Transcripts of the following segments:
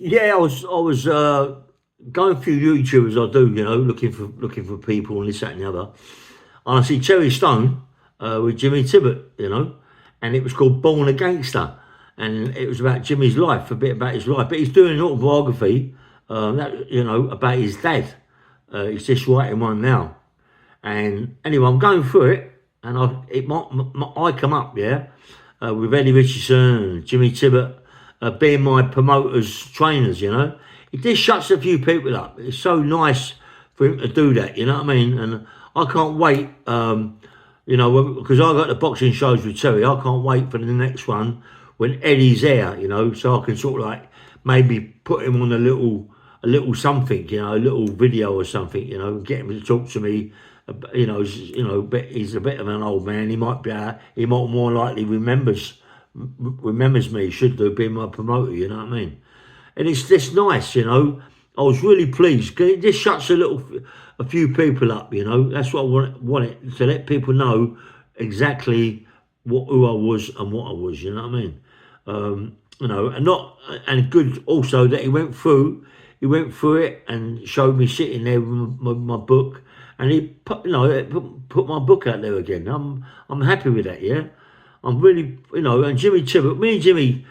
Yeah, I was going through YouTube as I do, looking for people and this, that, and the other. And I see Terry Stone with Jimmy Tippet, and it was called Born a Gangster, and it was about Jimmy's life, a bit about his life. But he's doing an autobiography, about his dad. He's just writing one now, and anyway, I'm going through it, and I come up, yeah, with Eddie Richardson and Jimmy Tippet being my promoters, trainers, It just shuts a few people up. It's so nice for him to do that, you know what I mean? And I can't wait, because I got the boxing shows with Terry. I can't wait for the next one when Eddie's there, so I can sort of like maybe put him on a little something, a little video or something, get him to talk to me. But he's a bit of an old man. He might more likely remembers me. Should do, being my promoter. You know what I mean? And it's just nice, I was really pleased. It just shuts a few people up, That's what I wanted to let people know exactly who I was and what I was. You know what I mean? And good also that he went through it and showed me sitting there with my book, and he put my book out there again. I'm happy with that. Yeah, I'm really, and Jimmy Tippet, me and Jimmy,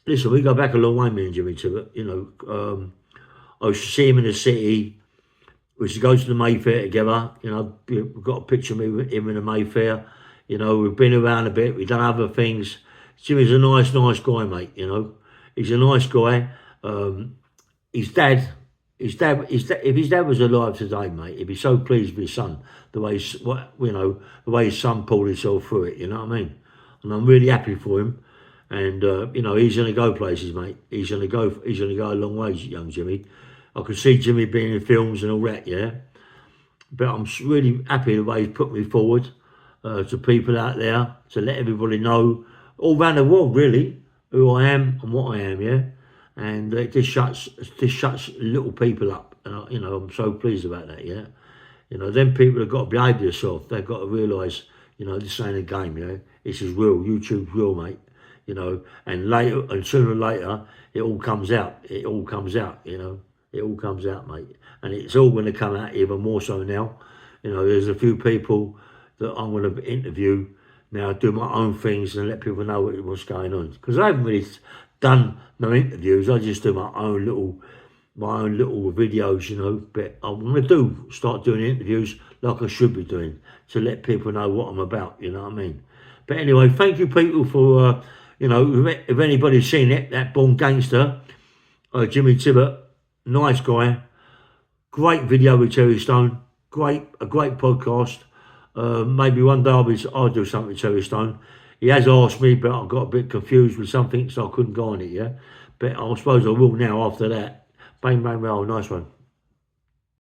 listen, we go back a long way, me and Jimmy Tippet. I used to see him in the city. We used to go to the Mayfair together. We've got a picture of me with him in the Mayfair. We've been around a bit. We've done other things. Jimmy's a nice guy, mate. He's a nice guy. His dad, if his dad was alive today, mate, he'd be so pleased with his son. The way his son pulled himself through it. You know what I mean? And I'm really happy for him. And he's gonna go places, mate. He's gonna go a long way, young Jimmy. I can see Jimmy being in films and all that, yeah. But I'm really happy the way he's put me forward to people out there, to let everybody know, all around the world, really, who I am and what I am, yeah. And it just shuts little people up, and I'm so pleased about that, yeah. Then people have got to behave themselves. They've got to realise, this ain't a game, yeah. This is real. YouTube's real, mate. And sooner or later, it all comes out. It all comes out, It all comes out, mate. And it's all going to come out even more so now. There's a few people that I'm going to interview now, do my own things and let people know what's going on. Because I haven't really done no interviews. I just do my own little videos, But I'm going to start doing interviews like I should be doing to let people know what I'm about, you know what I mean? But anyway, thank you people for, if anybody's seen it, that Born Gangster, Jimmy Tippet, nice guy, great video with Terry Stone, a great podcast. Maybe one day I'll do something with Terry Stone. He has asked me, but I got a bit confused with something, so I couldn't go on it, yeah? But I suppose I will now after that. Bang, bang, well, nice one.